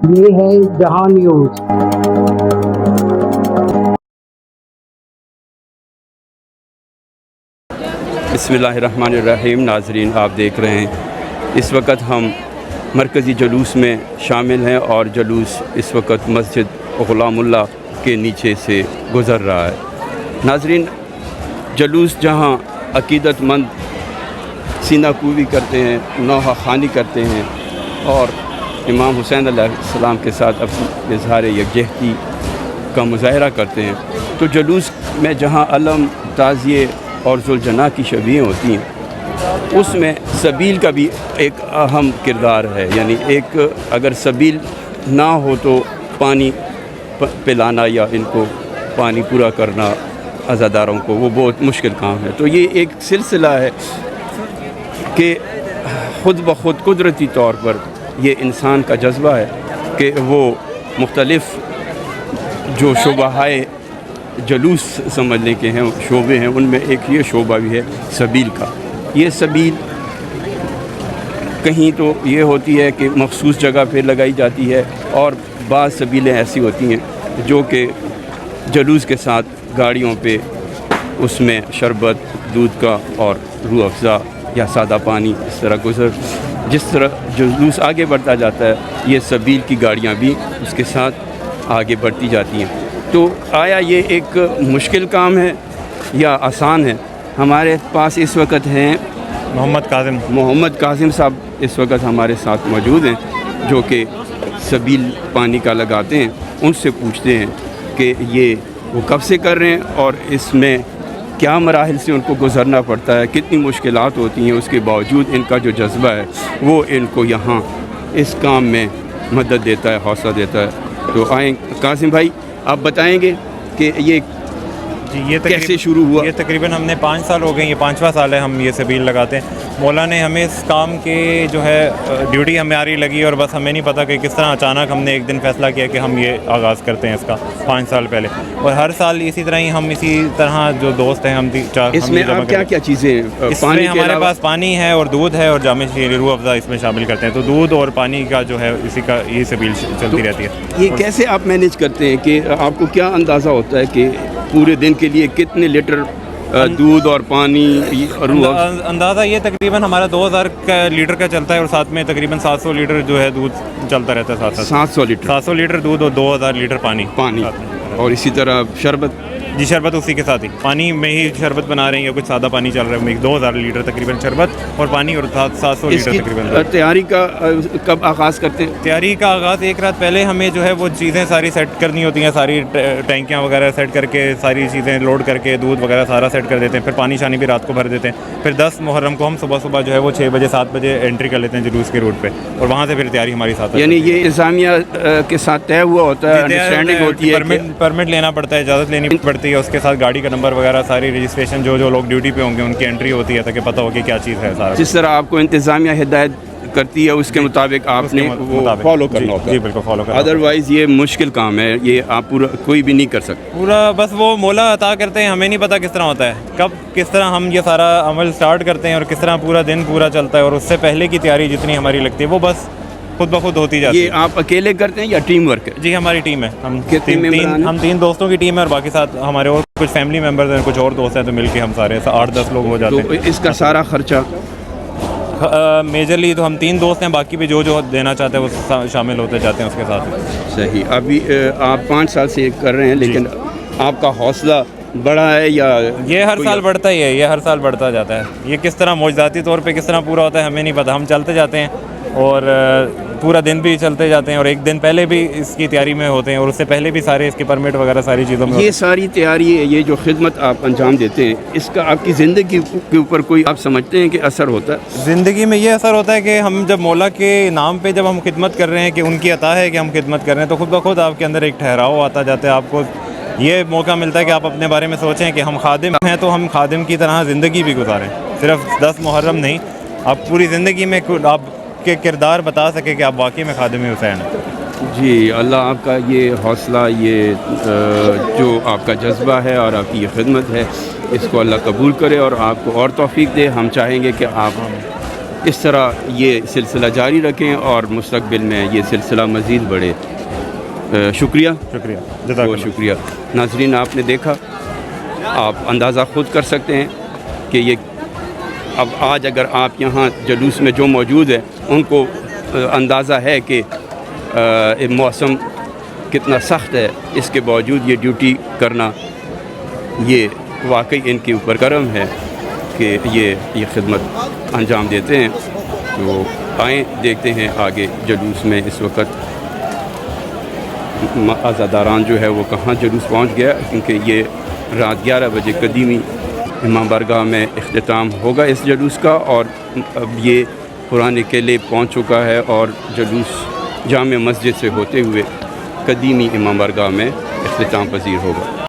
یہ ہے جہاں نیوز۔ بسم اللہ الرحمن الرحیم۔ ناظرین، آپ دیکھ رہے ہیں اس وقت ہم مرکزی جلوس میں شامل ہیں اور جلوس اس وقت مسجد غلام اللہ کے نیچے سے گزر رہا ہے۔ ناظرین، جلوس جہاں عقیدت مند سینہ کوبی کرتے ہیں، نوحہ خوانی کرتے ہیں اور امام حسین علیہ السلام کے ساتھ اپنے اظہار یکجہتی کا مظاہرہ کرتے ہیں، تو جلوس میں جہاں علم، تعزیے اور ذوالجناح کی شبیہیں ہوتی ہیں، اس میں سبیل کا بھی ایک اہم کردار ہے۔ یعنی ایک اگر سبیل نہ ہو تو پانی پلانا یا ان کو پانی پورا کرنا عزاداروں کو وہ بہت مشکل کام ہے۔ تو یہ ایک سلسلہ ہے کہ خود بخود قدرتی طور پر یہ انسان کا جذبہ ہے کہ وہ مختلف جو شعبۂ جلوس سمجھنے کے ہیں شعبے ہیں، ان میں ایک یہ شعبہ بھی ہے سبیل کا۔ یہ سبیل کہیں تو یہ ہوتی ہے کہ مخصوص جگہ پہ لگائی جاتی ہے، اور بعض سبیلیں ایسی ہوتی ہیں جو کہ جلوس کے ساتھ گاڑیوں پہ اس میں شربت، دودھ کا اور روح افزا یا سادہ پانی اس طرح جس طرح جلوس آگے بڑھتا جاتا ہے، یہ سبیل کی گاڑیاں بھی اس کے ساتھ آگے بڑھتی جاتی ہیں۔ تو آیا یہ ایک مشکل کام ہے یا آسان ہے؟ ہمارے پاس اس وقت ہیں محمد کاظم صاحب اس وقت ہمارے ساتھ موجود ہیں، جو کہ سبیل پانی کا لگاتے ہیں۔ ان سے پوچھتے ہیں کہ یہ وہ کب سے کر رہے ہیں اور اس میں کیا مراحل سے ان کو گزرنا پڑتا ہے، کتنی مشکلات ہوتی ہیں، اس کے باوجود ان کا جو جذبہ ہے وہ ان کو یہاں اس کام میں مدد دیتا ہے، حوصلہ دیتا ہے۔ تو آئیں قاسم بھائی، آپ بتائیں گے کہ یہ کیسے شروع ہوا؟ یہ تقریباً ہم نے 5 سال ہو گئے، یہ 5واں سال ہے ہم یہ سبیل لگاتے ہیں۔ مولا نے ہمیں اس کام کے جو ہے ڈیوٹی ہماری لگی، اور بس ہمیں نہیں پتہ کہ کس طرح اچانک ہم نے ایک دن فیصلہ کیا کہ ہم یہ آغاز کرتے ہیں اس کا 5 سال پہلے، اور ہر سال اسی طرح ہی ہم اسی طرح جو دوست ہیں اس میں آپ کیا کیا چیزیں؟ اس میں ہمارے پاس پانی ہے اور دودھ ہے اور جامع شیر روح افزا اس میں شامل کرتے ہیں، تو دودھ اور پانی کا جو ہے اسی کا یہ سبیل چلتی رہتی ہے۔ یہ کیسے آپ مینیج کرتے ہیں کہ آپ کو کیا اندازہ ہوتا ہے کہ پورے دن کے لیے کتنے لیٹر دودھ اور پانی؟ اندازہ یہ تقریباً ہمارا 2000 لیٹر کا چلتا ہے، اور ساتھ میں تقریباً 700 لیٹر جو ہے دودھ چلتا رہتا ہے، 700 لیٹر دودھ اور 2000 لیٹر پانی، اور اسی طرح شربت؟ جی، شربت اسی کے ساتھ ہی، پانی میں ہی شربت بنا رہے ہیں یا کچھ سادہ پانی چل رہا ہے، 2000 لیٹر تقریباً شربت اور پانی، اور 700 لیٹر تقریباً۔ تیاری کا کب آغاز کرتے ہیں؟ تیاری کا آغاز ایک رات پہلے ہمیں جو ہے وہ چیزیں ساری سیٹ کرنی ہوتی ہیں، ساری ٹینکیاں وغیرہ سیٹ کر کے، ساری چیزیں لوڈ کر کے، دودھ وغیرہ سارا سیٹ کر دیتے ہیں، پھر پانی شانی بھی رات کو بھر دیتے ہیں۔ پھر 10 محرم کو ہم صبح جو ہے وہ 6 بجے 7 بجے انٹری کر لیتے ہیں جلوس کے روٹ پہ، اور وہاں سے پھر تیاری ہماری ساتھ۔ یعنی یہ انتظامیہ کے ساتھ طے ہوا ہوتا ہے، انڈرسٹینڈنگ ہوتی ہے، پرمٹ لینا پڑتا ہے، اجازت لینی پڑتی ہے، اس کے ساتھ گاڑی کا نمبر وغیرہ ساری رجسٹریشن، جو لوگ ڈیوٹی پہ ہوں گے ان کی انٹری ہوتی ہے تاکہ پتہ ہو کہ کیا چیز ہے سارا۔ جس طرح آپ کو انتظامیہ ہدایت کرتی ہے اس کے مطابق آپ نے فالو کرنا ہوتا ہے۔ جی بالکل فالو کرنا، ادروائز یہ مشکل کام ہے، یہ آپ پورا کوئی بھی نہیں کر سکتا پورا، بس وہ مولا عطا کرتے ہیں، ہمیں نہیں پتہ کس طرح ہوتا ہے، کب کس طرح ہم یہ سارا عمل سٹارٹ کرتے ہیں اور کس طرح پورا دن پورا چلتا ہے، اور اس سے پہلے کی تیاری جتنی ہماری لگتی ہے وہ بس خود بخود ہوتی جاتی ہے۔ یہ آپ اکیلے کرتے ہیں یا ٹیم ورک ہے؟ جی ہماری ٹیم ہے، ہم کتنے 3 دوستوں کی ٹیم ہے، اور باقی ساتھ ہمارے اور کچھ فیملی ممبرز ہیں، کچھ اور دوست ہیں، تو مل کے ہم سارے 8-10 لوگ ہو جاتے ہیں۔ تو اس کا سارا خرچہ میجرلی تو ہم 3 دوست ہیں، باقی بھی جو دینا چاہتے ہیں وہ شامل ہوتے جاتے ہیں اس کے ساتھ۔ صحیح۔ ابھی آپ 5 سال سے کر رہے ہیں، لیکن آپ کا حوصلہ بڑا ہے یا؟ یہ ہر سال بڑھتا ہی ہے، یہ ہر سال بڑھتا جاتا ہے۔ یہ کس طرح معجزاتی طور پہ کس طرح پورا ہوتا ہے ہمیں نہیں پتہ، ہم چلتے جاتے ہیں اور پورا دن بھی چلتے جاتے ہیں، اور ایک دن پہلے بھی اس کی تیاری میں ہوتے ہیں، اور اس سے پہلے بھی سارے اس کے پرمٹ وغیرہ ساری چیزوں میں۔ یہ ساری تیاری، یہ جو خدمت آپ انجام دیتے ہیں، اس کا آپ کی زندگی کے اوپر کوئی آپ سمجھتے ہیں کہ اثر ہوتا ہے؟ زندگی میں یہ اثر ہوتا ہے کہ ہم جب مولا کے نام پہ جب ہم خدمت کر رہے ہیں، کہ ان کی عطا ہے کہ ہم خدمت کر رہے ہیں، تو خود بخود آپ کے اندر ایک ٹھہراؤ آتا جاتا ہے، آپ کو یہ موقع ملتا ہے کہ آپ اپنے بارے میں سوچیں کہ ہم خادم ہیں، تو ہم خادم کی طرح زندگی بھی گزاریں، صرف 10 محرم نہیں، آپ پوری زندگی میں آپ کے کردار بتا سکے کہ آپ واقعی میں خادم حسین ہیں۔ جی، اللہ آپ کا یہ حوصلہ، یہ جو آپ کا جذبہ ہے اور آپ کی یہ خدمت ہے، اس کو اللہ قبول کرے اور آپ کو اور توفیق دے۔ ہم چاہیں گے کہ آپ اس طرح یہ سلسلہ جاری رکھیں اور مستقبل میں یہ سلسلہ مزید بڑھے. شکریہ، شکریہ، جزاک بہت اللہ. شکریہ. ناظرین، آپ نے دیکھا، آپ اندازہ خود کر سکتے ہیں کہ یہ اب آج اگر آپ یہاں جلوس میں جو موجود ہے ان کو اندازہ ہے کہ موسم کتنا سخت ہے، اس کے باوجود یہ ڈیوٹی کرنا یہ واقعی ان کے اوپر کرم ہے کہ یہ خدمت انجام دیتے ہیں. تو آئیں دیکھتے ہیں آگے جلوس میں اس وقت عزاداران جو ہے وہ کہاں جلوس پہنچ گیا، کیونکہ یہ رات 11 بجے قدیمی امام بارگاہ میں اختتام ہوگا اس جلوس کا، اور اب یہ پرانے قلعے پہنچ چکا ہے اور جلوس جامع مسجد سے ہوتے ہوئے قدیمی امام بارگاہ میں اختتام پذیر ہوگا.